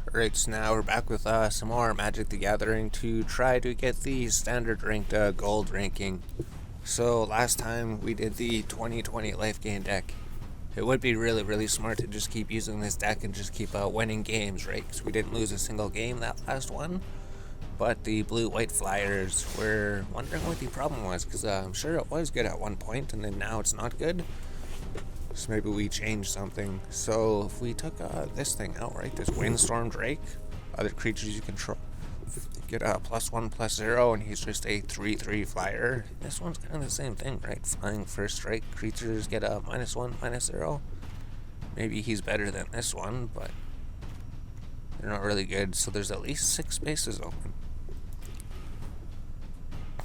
Alright, so now we're back with some more Magic the Gathering to try to get the standard ranked gold ranking. So last time we did the 2020 life gain deck. It would be really smart to just keep using this deck and just keep winning games, right? Because we didn't lose a single game that last one. But the blue-white flyers were wondering what the problem was, because I'm sure it was good at one point and then now it's not good. So maybe we change something. So if we took this thing out, right, this Windstorm Drake, other creatures you control get a +1/+0, and he's just a 3/3 flyer. This one's kind of the same thing, right? Flying first strike, creatures get a -1/-0. Maybe he's better than this one, but they're not really good. So there's at least 6 spaces open.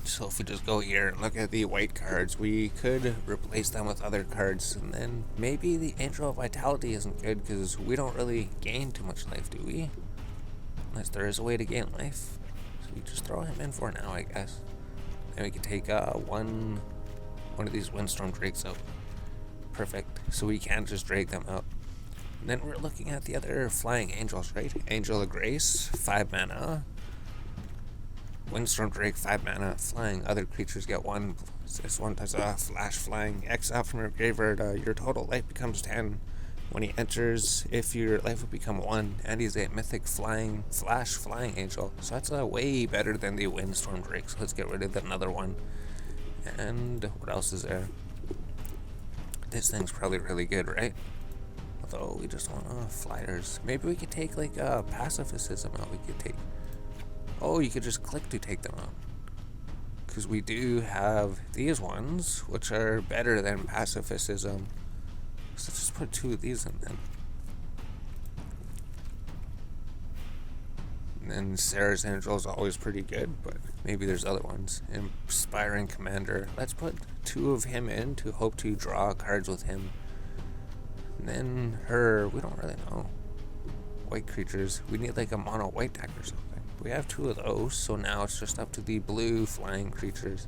So if we just go here and look at the white cards, we could replace them with other cards, and then maybe the Angel of Vitality isn't good because we don't really gain too much life, do we? Unless there is a way to gain life. So we just throw him in for now, I guess. And we can take one of these Windstorm Drakes out. Perfect. So we can just drag them out. And then we're looking at the other flying angels, right? Angel of Grace, 5 mana. Windstorm Drake, 5 mana, flying. Other creatures get 1. This one does a flash flying. Exile from your graveyard. Your total life becomes 10. When he enters, if your life will become 1, and he's a mythic flying angel. So that's way better than the Windstorm Drake. So let's get rid of another one. And what else is there? This thing's probably really good, right? Although we just want flyers. Maybe we could take like pacifism out. We could take. Oh, you could just click to take them out. Because we do have these ones, which are better than pacifism. So let's just put 2 of these in then. And then Sarah's Angel is always pretty good, but maybe there's other ones. Inspiring Commander. Let's put 2 of him in to hope to draw cards with him. And then her, we don't really know. White creatures. We need like a mono white deck or something. We have 2 of those, so now it's just up to the blue flying creatures.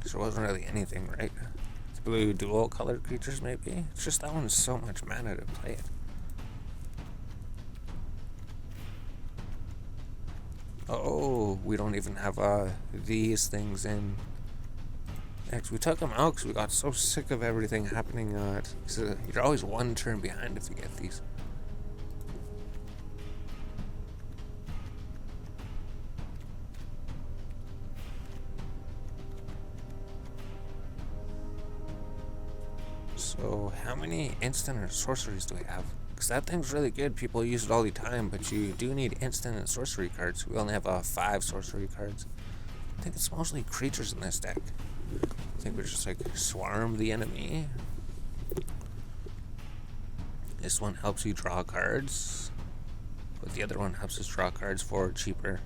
So there wasn't really anything, right? It's blue dual colored creatures, maybe? It's just that one's so much mana to play it. Oh, we don't even have these things in. Next, we took them out because we got so sick of everything happening. You're always 1 turn behind if you get these. So, how many instant or sorceries do we have? Because that thing's really good. People use it all the time, but you do need instant and sorcery cards. We only have 5 sorcery cards. I think it's mostly creatures in this deck. I think we just like swarm the enemy. This one helps you draw cards, but the other one helps us draw cards for cheaper.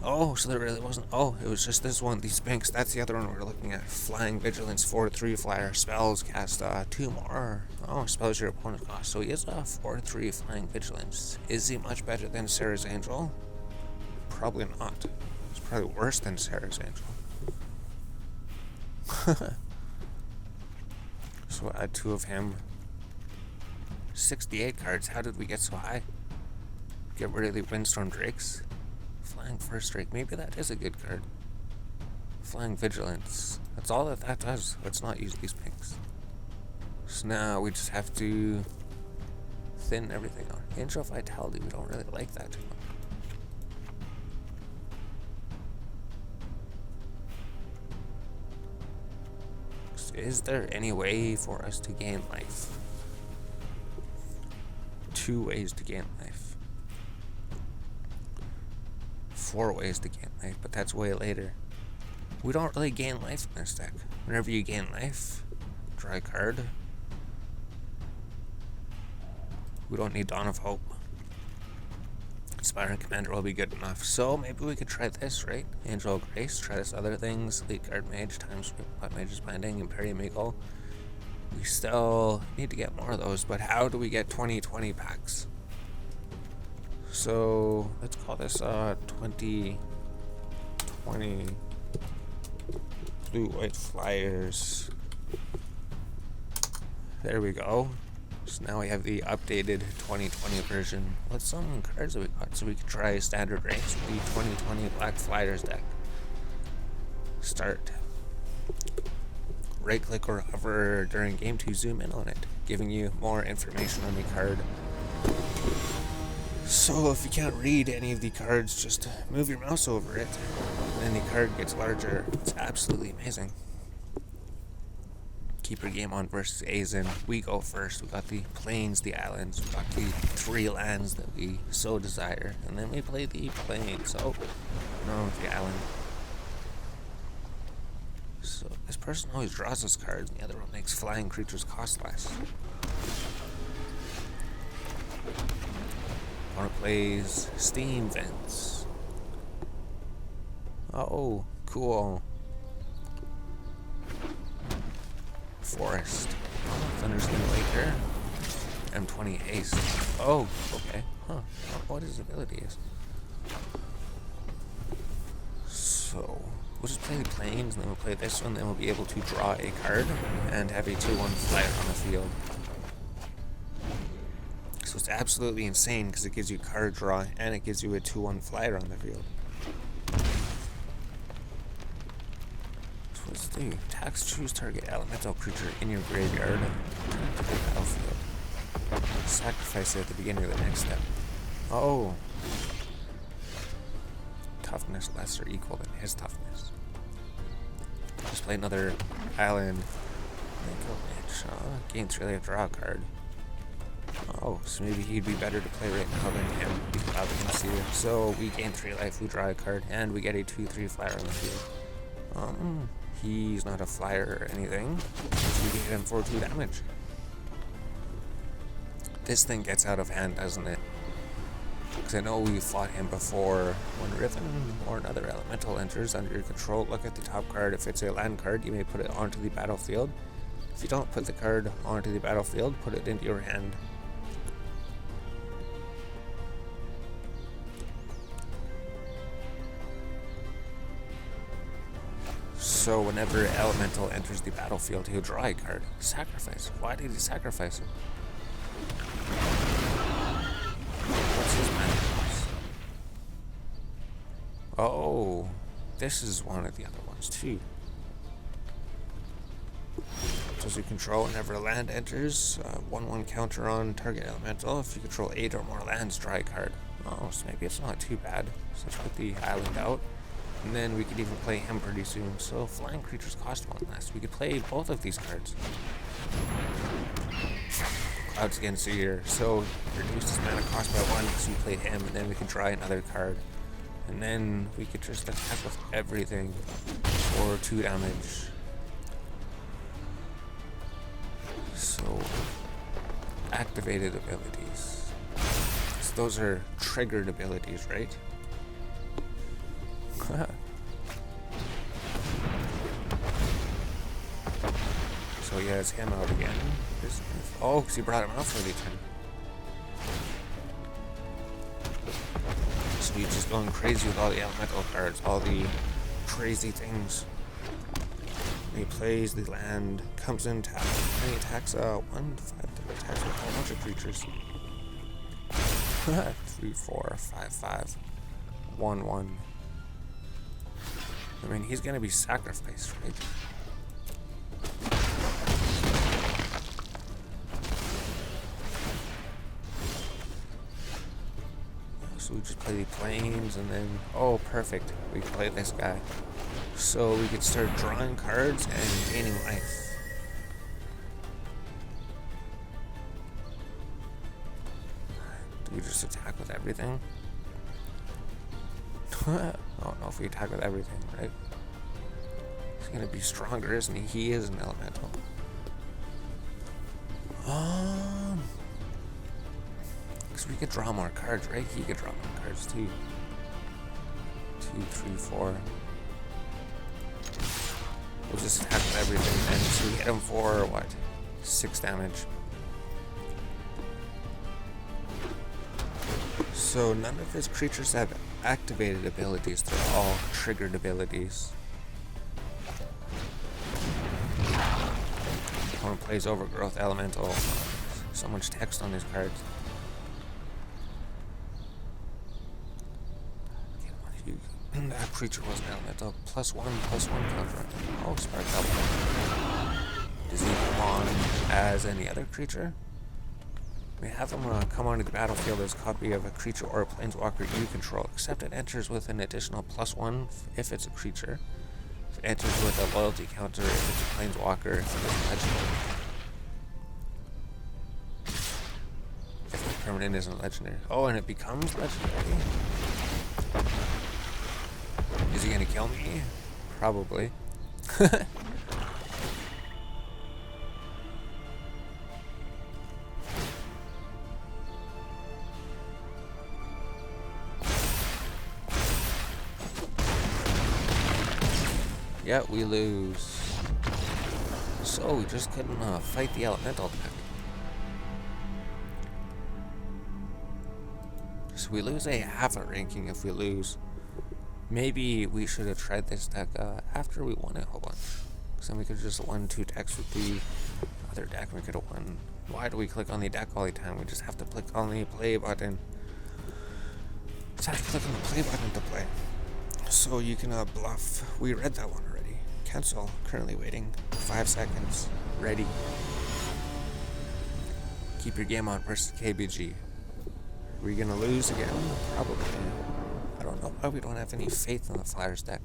Oh, so there really wasn't. Oh, it was just this one, the Sphinx. That's the other one we're looking at. Flying Vigilance, 4/3 flyer. Spells cast 2 more. Oh, spells your opponent cost. So he is a 4/3 Flying Vigilance. Is he much better than Sarah's Angel? Probably not. It's probably worse than Sarah's Angel. So add 2 of him. 68 cards. How did we get so high? Get rid of the Windstorm Drakes. Flying first Drake. Maybe that is a good card. Flying Vigilance. That's all that does. Let's not use these pinks. So now we just have to thin everything out. Angel of Vitality. We don't really like that too much. Is there any way for us to gain life? 2 ways to gain life. 4 ways to gain life, but that's way later. We don't really gain life in this deck. Whenever you gain life, draw a card. We don't need Dawn of Hope. Inspiring Commander will be good enough. So maybe we could try this, right? Angel of Grace, try this other things. Elite Guard Mage, Time Sweep, Pot Mage's Binding, Imperium Eagle. We still need to get more of those, but how do we get 20/20 packs? So let's call this 20/20 blue-white flyers. There we go. So now we have the updated 2020 version. What's some cards that we got? So we could try standard ranks with the 2020 Black Flyers deck. Start. Right click or hover during game to zoom in on it, giving you more information on the card. So if you can't read any of the cards, just move your mouse over it, and then the card gets larger. It's absolutely amazing. Keep your game on versus A's in. We go first. We got the plains, the islands, we got the 3 lands that we so desire, and then we play the plains. Oh, no, the island. So this person always draws us cards, and the other one makes flying creatures cost less. Opponent plays steam vents. Oh, cool. Forest. Thunder's gonna Laker. M20 Ace. Oh, okay. Huh. What his ability is. So, we'll just play the plains, and then we'll play this one, then we'll be able to draw a card and have a 2/1 flyer on the field. So it's absolutely insane because it gives you card draw and it gives you a 2/1 flyer on the field. Let's do. Tax, choose target elemental creature in your graveyard to the battlefield. Sacrifice it at the beginning of the next step. Oh. Toughness less or equal than his toughness. Just play another island. Gain 3 life, draw a card. Oh, so maybe he'd be better to play right now than him without concealer. So we gain 3 life, we draw a card, and we get a 2/3 flyer on the field. He's not a flyer or anything. So we can hit him for 2 damage. This thing gets out of hand, doesn't it? Because I know we fought him before. When Riven or another elemental enters under your control, look at the top card. If it's a land card, you may put it onto the battlefield. If you don't put the card onto the battlefield, put it into your hand. So whenever elemental enters the battlefield, he'll draw a card. Sacrifice. Why did he sacrifice him? What's his mana cost? Oh, this is one of the other ones too. So as you control, whenever a land enters, 1/1 counter on target elemental. If you control 8 or more lands, draw a card. Oh, so maybe it's not too bad. So let's put the island out. And then we could even play him pretty soon. So flying creatures cost 1 less. We could play both of these cards. Cloud's against the year. So reduce his mana cost by 1 because we played him, and then we can draw another card. And then we could just attack with everything for 2 damage. So activated abilities. So those are triggered abilities, right? So yeah, it's him out again. Oh, because he brought him out for the turn. So he's just going crazy with all the elemental cards, all the crazy things. He plays the land, comes in, taps, and he attacks 1 to 5 attacks with a whole bunch of creatures. 3, 4, 5, 5, 1, 1. I mean, he's gonna be sacrificed, right? So we just play the plains, and then, oh, perfect, we play this guy. So we could start drawing cards and gaining life. Do we just attack with everything? I don't know if we attack with everything, right? He's gonna be stronger, isn't he? He is an elemental. Because we could draw more cards, right? He could draw more cards too. 2, 3, 4. We'll just attack with everything, and so we hit him for what? 6 damage. So none of his creatures have activated abilities, they're all triggered abilities. Opponent plays Overgrowth Elemental. So much text on these cards. That creature was an elemental. +1/+1 counter. Oh, Spark Elemental. Does he come on as any other creature? We have him come onto the battlefield as a copy of a creature or a planeswalker you control, except it enters with an additional +1 if it's a creature. If it enters with a loyalty counter if it's a planeswalker, if it's legendary. If the permanent isn't legendary. Oh, and it becomes legendary. Is he gonna kill me? Probably. Yeah, we lose. So we just couldn't fight the elemental deck. So we lose a half a ranking if we lose. Maybe we should have tried this deck after we won it. Hold on. Because then we could have just won 2 decks with the other deck. We could have won. Why do we click on the deck all the time? We just have to click on the play button. Just have to click on the play button to play. So you can bluff. We read that one already. Cancel. Currently waiting. 5 seconds. Ready. Keep your game on versus KBG. Are we gonna lose again? Probably. I don't know why we don't have any faith in the Flyers deck.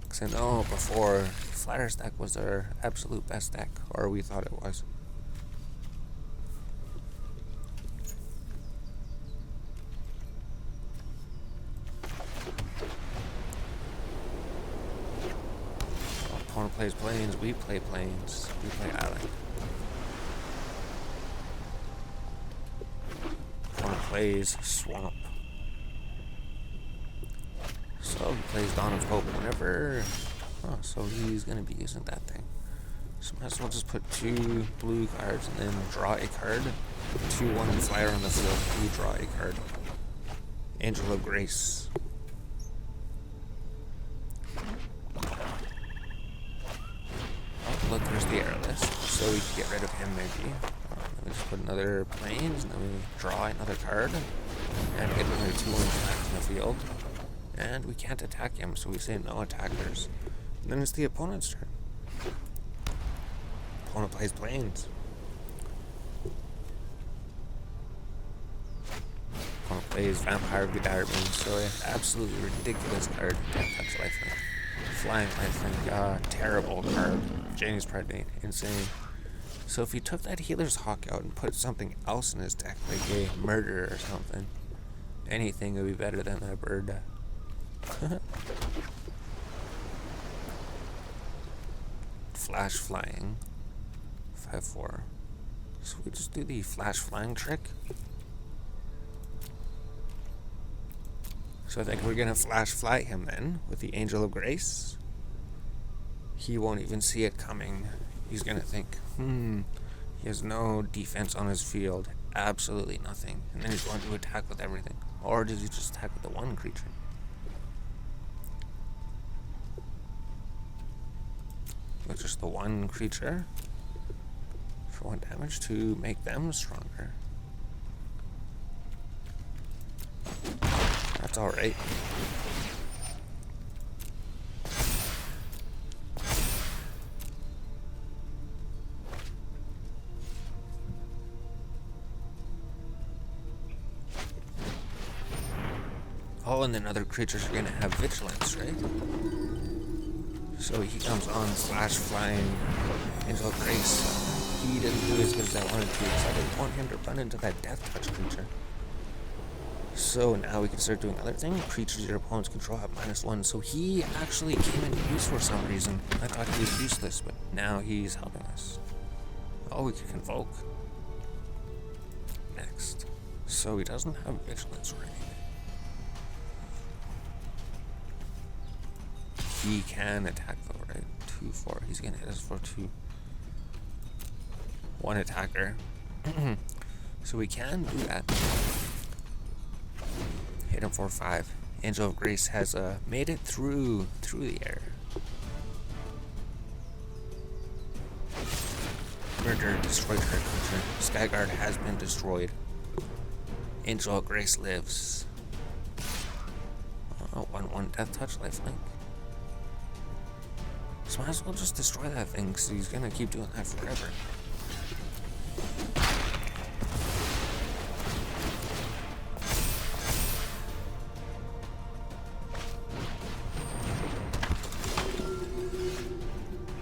Because I know before, Flyers deck was our absolute best deck. Or we thought it was. Opponent plays Plains, we play Plains, we play Island. Opponent plays Swamp. So he plays Dawn of Hope whenever. Oh, so he's gonna be using that thing. So might as well just put 2 blue cards and then draw a card. 2/1 flyer on the field, we draw a card. Angel of Grace. Look, there's the Airless, so we can get rid of him maybe. Then we just put another Plains, and then we draw another card, and get another 2/1 flags in the field. And we can't attack him, so we say no attackers. And then it's the opponent's turn. Opponent plays Plains. Opponent plays Vampire of the Diamond, so an absolutely ridiculous card. Death Touch Lifelink. Flying Lifelink, terrible card. Janie's Predate, insane. So if he took that Healer's Hawk out and put something else in his deck, like a Murder or something, anything would be better than that bird. Flash Flying. 5/4. So we just do the Flash Flying trick. So I think we're gonna Flash Fly him then with the Angel of Grace. He won't even see it coming. He's gonna think, he has no defense on his field. Absolutely nothing. And then he's going to attack with everything. Or does he just attack with the 1 creature? With just the 1 creature for 1 damage to make them stronger. That's alright. Oh, and then other creatures are gonna have vigilance, right? So he comes on Flash Flying Angel of Grace. He didn't do as good as I wanted to because I didn't want him to run into that Death Touch creature. So now we can start doing other things. Creatures your opponents control have -1. So he actually came into use for some reason. I thought he was useless, but now he's helping us. Oh, we can Convoke. Next. So he doesn't have vigilance or anything. He can attack though, right? 2/4. He's gonna hit us for 2. 1 attacker. So we can do that. Hit him for 5. Angel of Grace has made it through the air. Commander destroyed her creature. Skyguard has been destroyed. Angel of Grace lives. 1/1 Death Touch, lifelink. So might as well just destroy that thing, because he's gonna keep doing that forever.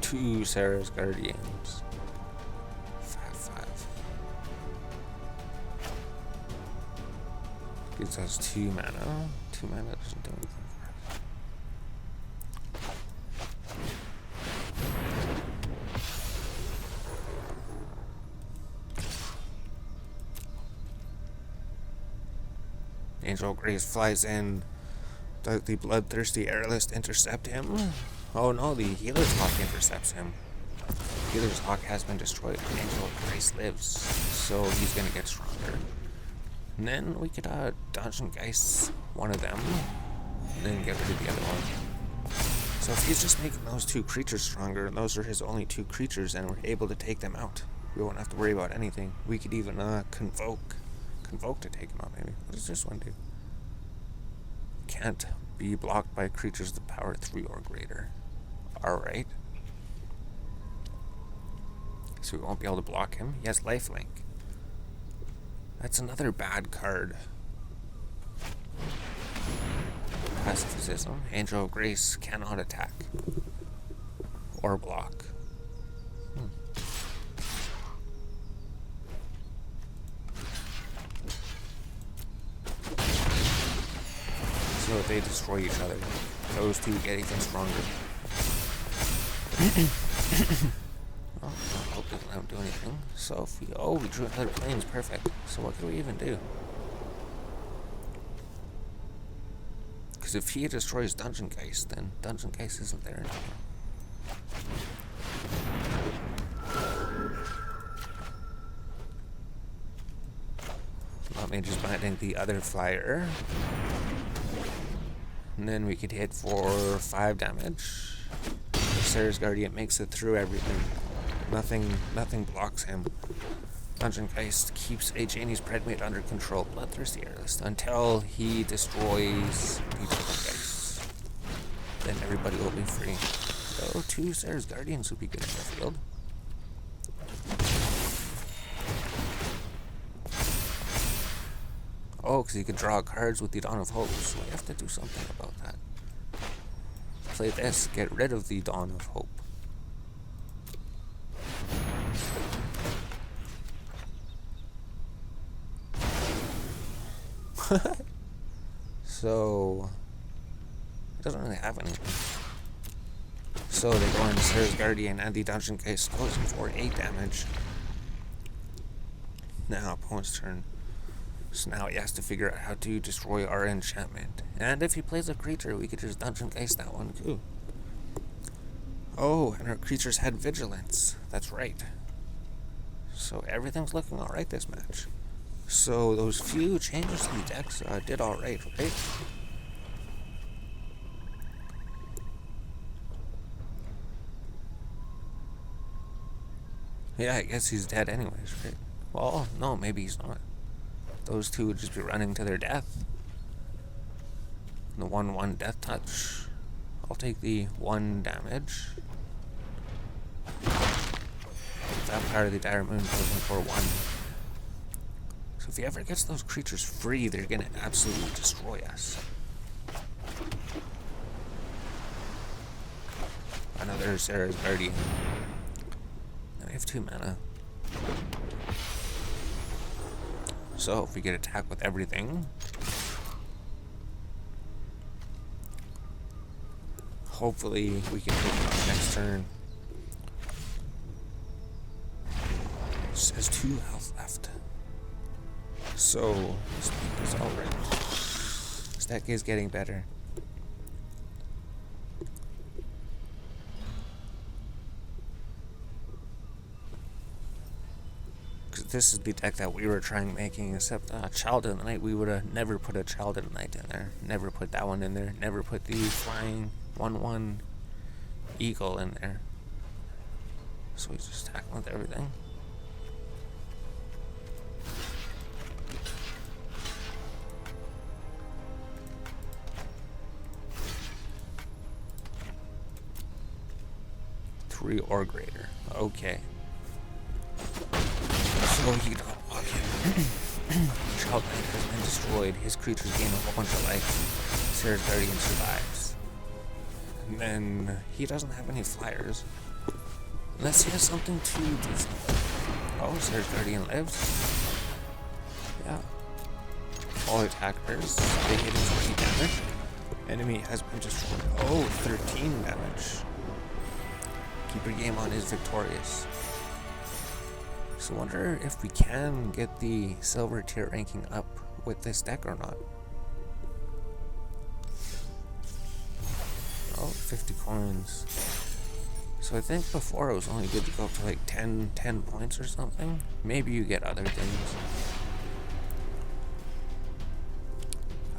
Two Sarah's Guardians. 5/5. Gives us 2 mana. 2 mana doesn't do anything for us. Angel of Grace flies in. Does the bloodthirsty airlist intercept him? Oh no, the Healer's Hawk intercepts him. Healer's Hawk has been destroyed. Angel of Grace lives, so he's gonna get stronger. And then we could Dungeon Geist one of them, and then get rid of the other one. So if he's just making those 2 creatures stronger, and those are his only 2 creatures, and we're able to take them out, we won't have to worry about anything. We could even convoke to take him out. Maybe. What does this one do? Can't be blocked by creatures with power 3 or greater. Alright. So we won't be able to block him. He has lifelink. That's another bad card. Pacifism. Angel of Grace cannot attack. Or block. So they destroy each other. Those 2 get even stronger. Well, I hope it doesn't do anything. So if we drew another planes, perfect. So what can we even do? Because if he destroys Dungeon Geist, then Dungeon Geist isn't there anymore. Not me just binding the other flyer. And then we could hit for 5 damage. Sarah's Guardian makes it through everything. Nothing blocks him. Dungeon Geist keeps a Janie's Predmate under control. Bloodthirsty Airlist until he destroys the Dungeon Geist. Then everybody will be free. So 2 Sarah's Guardians would be good in the field. Oh, because he could draw cards with the Dawn of Hope, so we have to do something about that. Play this, get rid of the Dawn of Hope. So, it doesn't really have anything. So they go into Sarah's Guardian and the Dungeon Geist goes in for 8 damage. Now, opponent's turn. So now he has to figure out how to destroy our enchantment. And if he plays a creature, we could just Dungeon Geist that one too. Oh, and our creatures had vigilance. That's right. So everything's looking alright this match. So those few changes to the decks did alright, right? Yeah, I guess he's dead anyways, right? Well, no, maybe he's not. Those 2 would just be running to their death. The 1/1 Death Touch. I'll take the 1 damage. Vampire of the Dire Moon goes in for 1. So if he ever gets those creatures free, they're gonna absolutely destroy us. Another Sarah's Guardian. And I have 2 mana. So if we get attacked with everything, hopefully we can take it on next turn. Just has 2 health left. So this deck is alright. This deck is getting better. This is the deck that we were trying making, except Child of the Night, we would have never put a Child of the Night in there. Never put that one in there. Never put the flying 1/1 Eagle in there. So we just tackle with everything. 3 or greater. Okay. So he don't block him. Child Knight has been destroyed. His creatures gain a whole bunch of life. Sarah's Guardian survives. And then he doesn't have any flyers. Unless he has something to do something. Oh, Sarah's Guardian lives. Yeah. All attackers, they hit him 20 damage. Enemy has been destroyed. Oh, 13 damage. Keeper Game On is victorious. So wonder if we can get the silver tier ranking up with this deck or not. Oh, 50 coins. So I think before it was only good to go up to like 10 points or something. Maybe you get other things.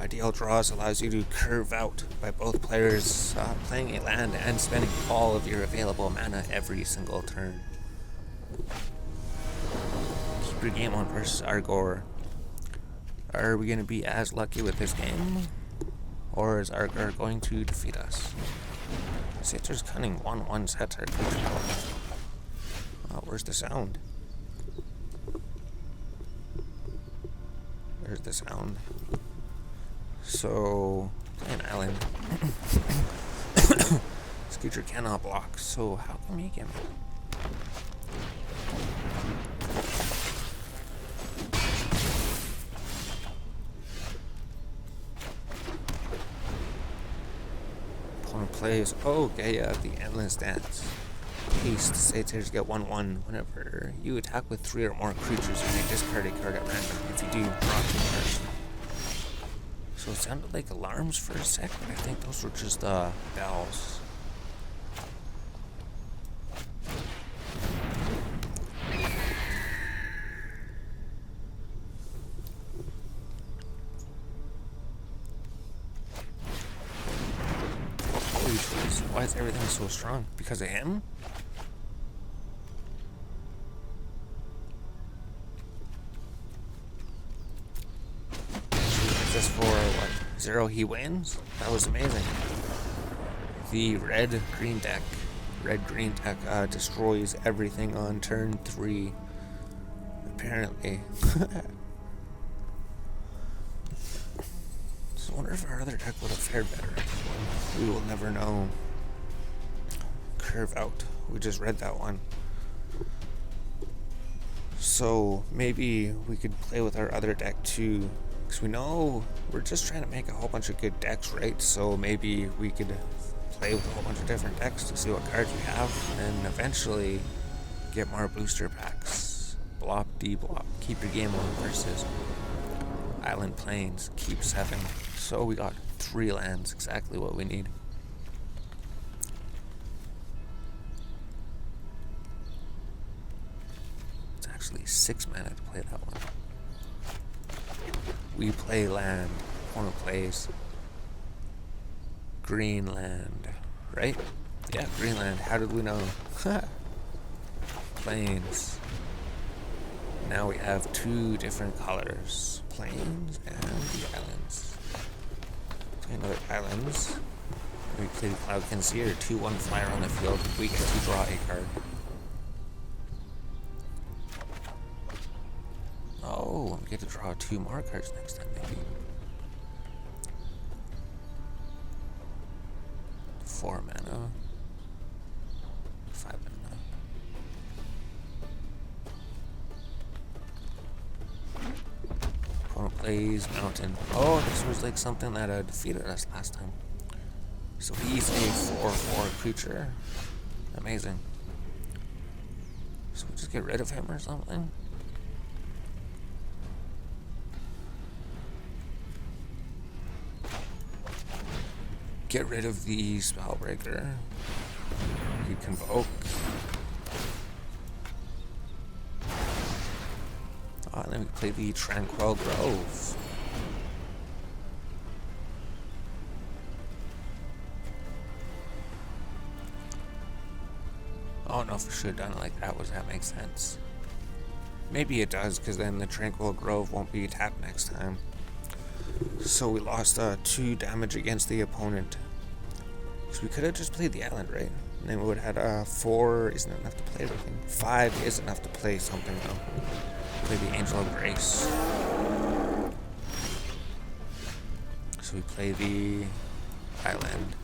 Ideal Draws allows you to curve out by both players playing a land and spending all of your available mana every single turn. Keep your game on versus Argor. Are we going to be as lucky with this game? Or is Argor going to defeat us? Sitter's Cunning 1/1 sets our creature. Oh, where's the sound? There's the sound. So, play an island. This creature cannot block, so how can we get him? Opponent plays, oh, Gaia, the Endless Dance. Haste, Satyrs get 1/1. Whenever you attack with 3 or more creatures, you may discard a card at random. If you do, draw 2 cards. So it sounded like alarms for a sec, but I think those were just bells. Holy jeez, why is everything so strong? Because of him? This for what? 0 he wins? That was amazing. The red-green deck destroys everything on turn 3. Apparently. So I wonder if our other deck would have fared better. We will never know. Curve out. We just read that one. So maybe we could play with our other deck too. Because we know we're just trying to make a whole bunch of good decks, right? So maybe we could play with a whole bunch of different decks to see what cards we have, and eventually get more booster packs. Blop, D-blop, keep your game on versus Island Plains, keep 7. So we got 3 lands, exactly what we need. It's actually 6 mana to play that one. We play land. Opponent plays Greenland, right? Yeah, Greenland. How did we know? Plains. Now we have 2 different colors. Plains and the islands. Playing other islands. We play Cloud Concealer, 2/1 flyer on the field. We get to draw a card. Oh, we get to draw 2 more cards next time, maybe. 4 mana. 5 mana. Opponent plays Mountain. Oh, this was like something that defeated us last time. So he's a 4/4 creature. Amazing. So we just get rid of him or something? Get rid of the Spellbreaker. You Convoke. Oh, and then we play the Tranquil Grove. Oh no, for sure done it like that. Does that make sense? Maybe it does, because then the Tranquil Grove won't be tapped next time. So we lost 2 damage against the opponent. So we could have just played the island, right? And then we would have had 4 isn't enough to play everything. 5 is enough to play something though. Play the Angel of Grace. So we play the Island.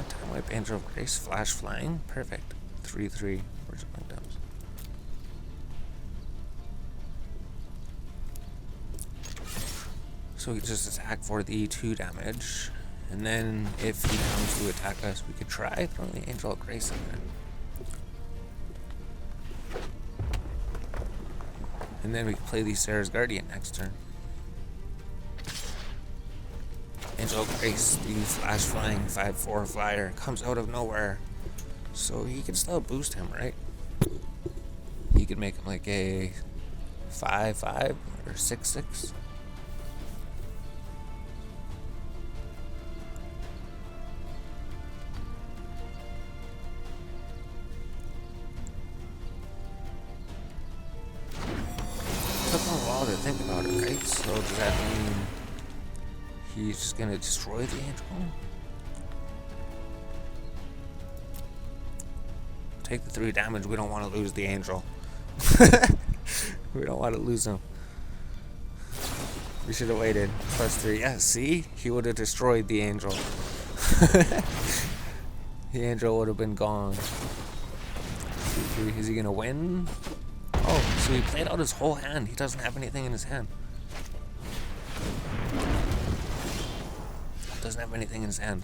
Time wipe, Angel of Grace, Flash Flying. Perfect. 3/3. Where's my dumps? So we just attack for the 2 damage. And then if he comes to attack us, we could try throwing the Angel of Grace in there. And then we can play the Sarah's Guardian next turn. Angel of Grace, the Flash Flying 5/4 flyer, comes out of nowhere. So he can still boost him, right? He could make him like a 5/5 or 6/6. Took him a while to think about it, right? So does that mean he's just gonna destroy the angel? Take the 3 damage. We don't want to lose the angel. We don't want to lose him. We should have waited. +3. Yeah, see? He would have destroyed the angel. The angel would have been gone. Is he gonna win? Oh, so he played out his whole hand. He doesn't have anything in his hand. Doesn't have anything in his hand.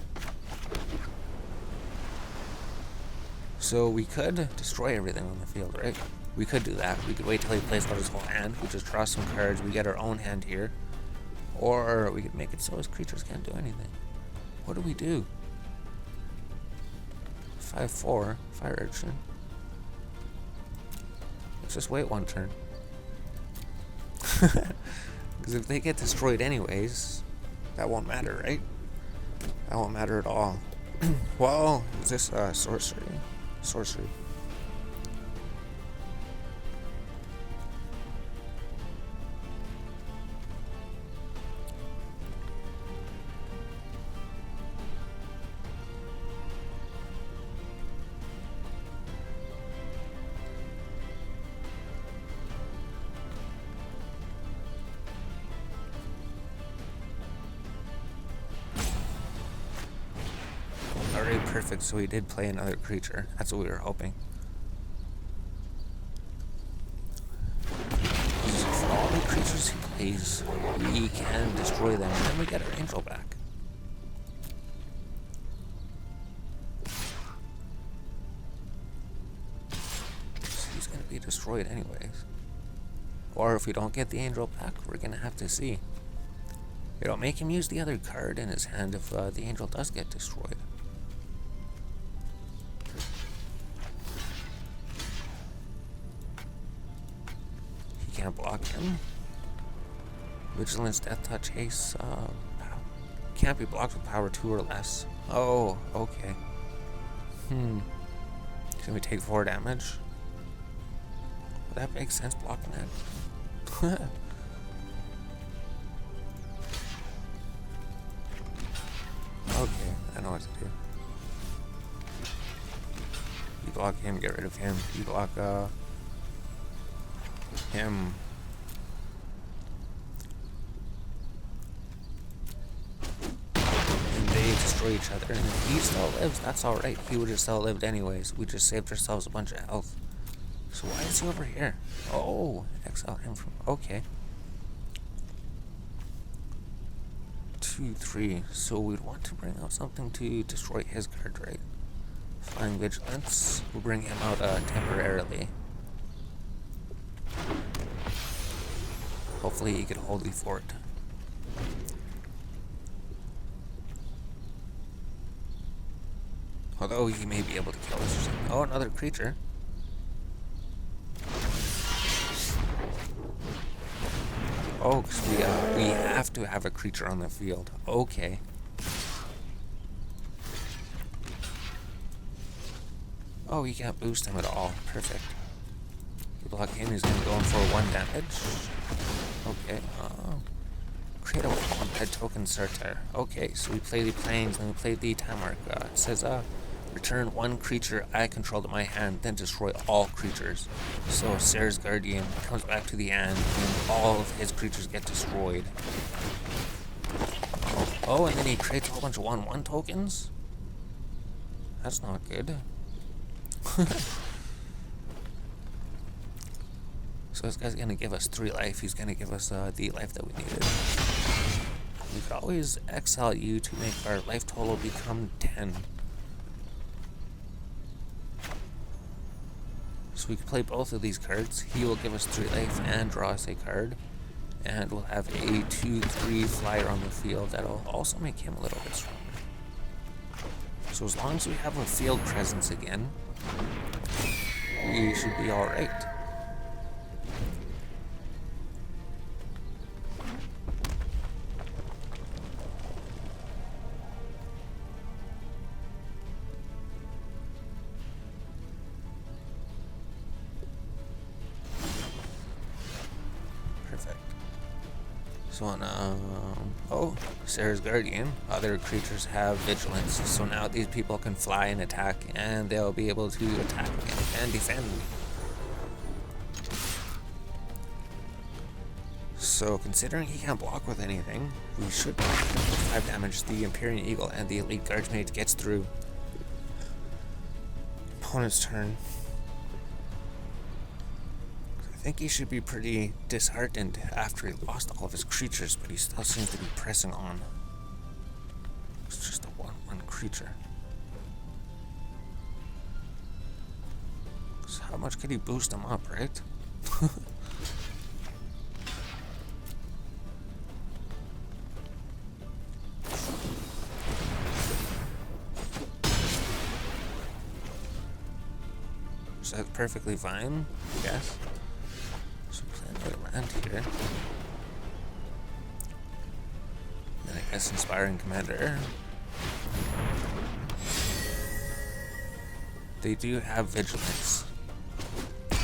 So we could destroy everything on the field, right? We could do that. We could wait till he plays out his whole hand. We just draw some cards. We get our own hand here. Or we could make it so his creatures can't do anything. What do we do? 5/4, Fire Urchin. Let's just wait 1 turn. Because if they get destroyed anyways, that won't matter, right? That won't matter at all. Well, is this sorcery? Sorcery. Alright, perfect. So he did play another creature. That's what we were hoping. So for all the creatures he plays, we can destroy them, and then we get our angel back. So he's going to be destroyed anyways. Or if we don't get the angel back, we're going to have to see. It'll make him use the other card in his hand if the angel does get destroyed. Can't block him. Vigilance, Death Touch, Haste, can't be blocked with power 2 or less. Oh, okay. Can we take 4 damage? Would that make sense blocking that? Okay, I know what to do. You block him, get rid of him. You block, him. And they destroy each other. And if he still lives, that's alright. He would have still lived anyways. We just saved ourselves a bunch of health. So why is he over here? Oh, exile him from... Okay. 2, 3. So we'd want to bring out something to destroy his card, right? Flying Vigilance. We'll bring him out temporarily. Hopefully he can hold the fort. Although he may be able to kill us or something. Oh, another creature. Oh, because we have to have a creature on the field. Okay. Oh, you can't boost him at all. Perfect. You block him, he's going to go in for 1 damage. Okay. Create a red token starter. Okay, so we play the planes, then we play the time mark. It says, Return one creature I control to my hand, then destroy all creatures. So Serra's Guardian comes back to the hand, and all of his creatures get destroyed. Oh, and then he creates a whole bunch of 1/1 tokens? That's not good. So this guy's gonna give us 3 life. He's gonna give us the life that we needed. We could always exile you to make our life total become 10. So we could play both of these cards. He will give us 3 life and draw us a card. And we'll have a 2/3 flyer on the field that'll also make him a little bit stronger. So as long as we have a field presence again, we should be alright. Perfect. So on, oh, Serra's Guardian, other creatures have vigilance, so now these people can fly and attack, and they'll be able to attack and defend. So considering he can't block with anything, we should block him with 5 damage. The Empyrean Eagle and the Elite Guardsmate gets through. Opponent's turn. I think he should be pretty disheartened after he lost all of his creatures, but he still seems to be pressing on. It's just a 1/1 creature. So how much could he boost him up, right? So that's perfectly fine, I guess. So play another land here. Then I guess Inspiring Commander. They do have vigilance.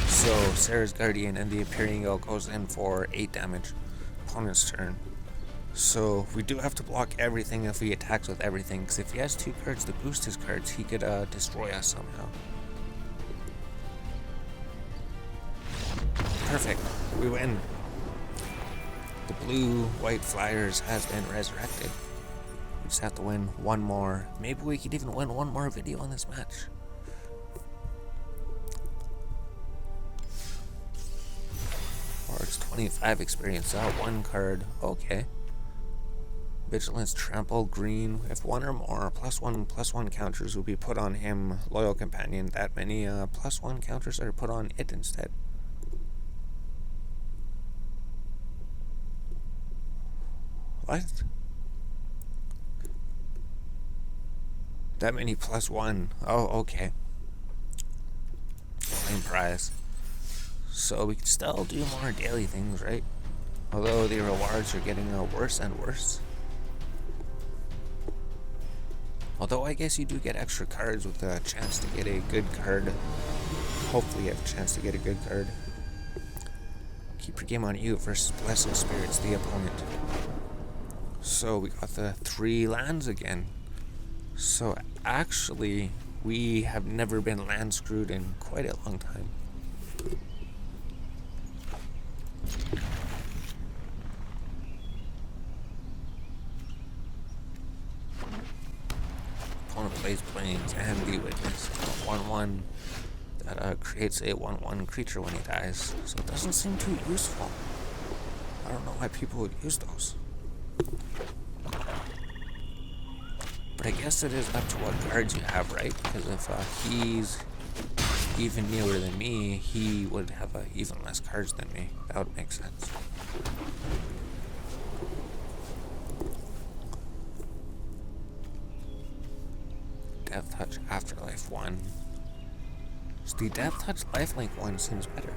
So Serra's Guardian and the Empyrean Eagle goes in for 8 damage. Opponent's turn. So we do have to block everything if he attacks with everything, because if he has 2 cards to boost his cards, he could destroy us somehow. Perfect. We win. The blue-white flyers has been resurrected. We just have to win one more. Maybe we could even win one more video on this match. Or it's 25 experience. 1 card. Okay. Vigilance, Trample, Green. If 1 or more +1/+1 counters will be put on him, Loyal Companion, that many +1 counters are put on it instead. What? That many +1. Oh, okay. Same prize. So we can still do more daily things, right? Although the rewards are getting worse and worse. Although I guess you do get extra cards with a chance to get a good card. Hopefully you have a chance to get a good card. Keep your game on you versus Blessed Spirits, the opponent. So we got the 3 lands again. So actually, we have never been land screwed in quite a long time. Opponent plays Plains and the Witness. 1/1 that creates a 1/1 creature when he dies. So it doesn't seem too useful. I don't know why people would use those. But I guess it is up to what cards you have, right? Because if he's even newer than me, he would have even less cards than me. That would make sense. Death Touch Afterlife 1. So the Death Touch Lifelink 1 seems better.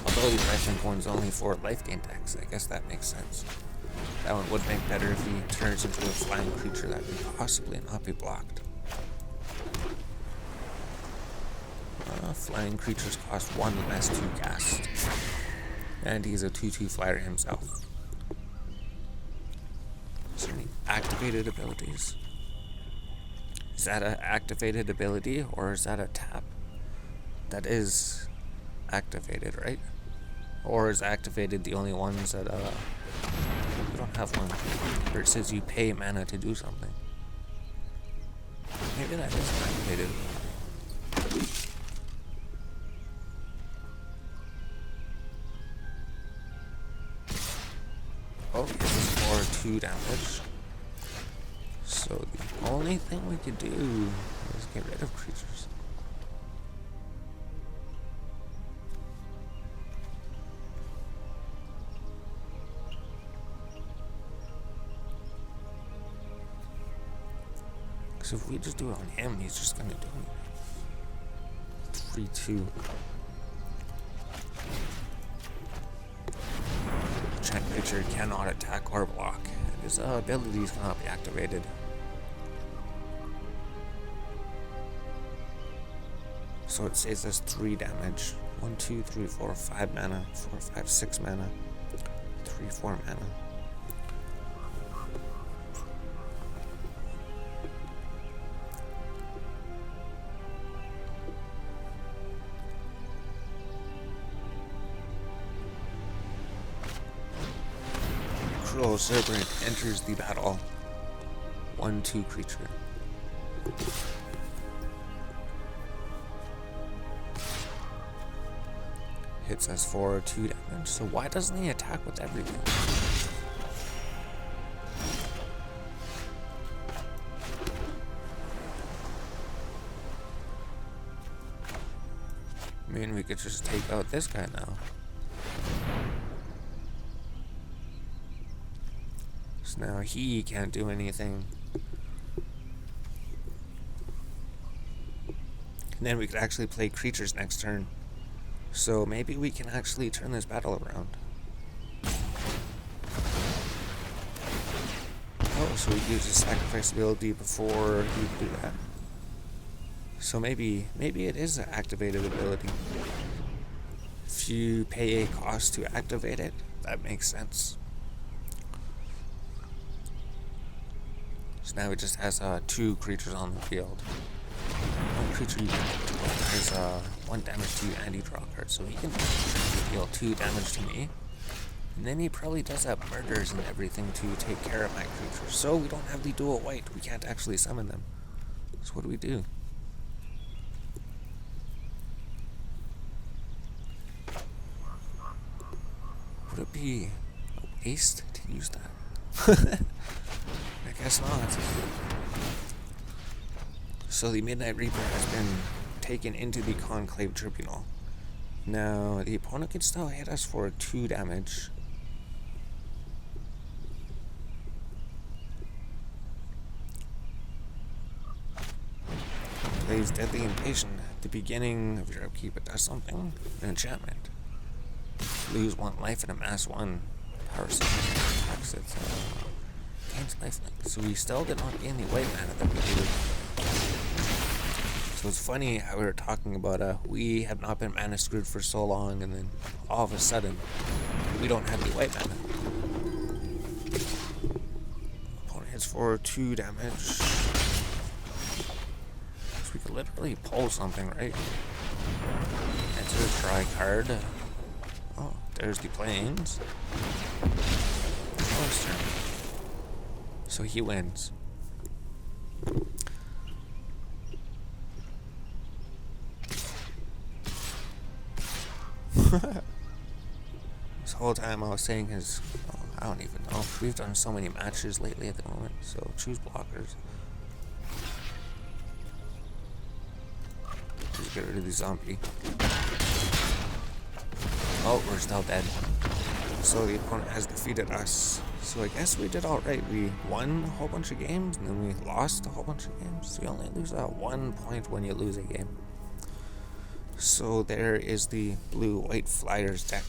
Although the Lifelink 1's only for life gain decks, I guess that makes sense. That one would make better if he turns into a flying creature that could possibly not be blocked. Flying creatures cost 1 less to cast. And he's a 2/2 flyer himself. Is there any activated abilities. Is that an activated ability or is that a tap? That is activated, right? Or is activated the only ones that you don't have one where it says you pay mana to do something? Maybe that is activated. Oh, this is for 2 damage. So the only thing we could do is get rid of creatures. Because if we just do it on him, he's just going to do it. 3-2. Check creature cannot attack or block. His abilities cannot be activated. So it saves us 3 damage. 1, 2, 3, 4, 5 mana. 4, 5, 6 mana. 3, 4 mana. Cruel Serpent enters the battle. 1/2 creature. Hits us for 2 damage. So why doesn't he attack with everything? I mean, we could just take out this guy now. So now he can't do anything. And then we could actually play creatures next turn. So maybe we can actually turn this battle around. Oh, so we use his sacrifice ability before he could do that. So maybe it is an activated ability. If you pay a cost to activate it, that makes sense. So now it just has 2 creatures on the field. One creature you can has 1 damage to you and you draw a card, so he can deal 2 damage to me. And then he probably does have murders and everything to take care of my creatures. So we don't have the dual white. We can't actually summon them. So what do we do? Would it be a waste to use that? I guess not. So the Midnight Reaper has been taken into the Conclave Tribunal. Now, the opponent can still hit us for 2 damage. Plays Deadly Impatient. At the beginning of your upkeep, it does something. An enchantment. Lose 1 life and amass 1 power source. Gains lifelink. So we still did not gain the white mana that we needed. So it's funny how we were talking about we have not been mana screwed for so long, and then all of a sudden we don't have the white mana. Opponent hits for 2 damage. So we could literally pull something, right? Enter a try card. Oh, there's the plains. Oh, turn. So he wins. This whole time I was saying I don't even know. We've done so many matches lately at the moment, so choose blockers. Just get rid of the zombie. Oh, we're still dead. So the opponent has defeated us. So I guess we did alright. We won a whole bunch of games, and then we lost a whole bunch of games. So you only lose 1 point when you lose a game. So there is the blue-white Flyers deck.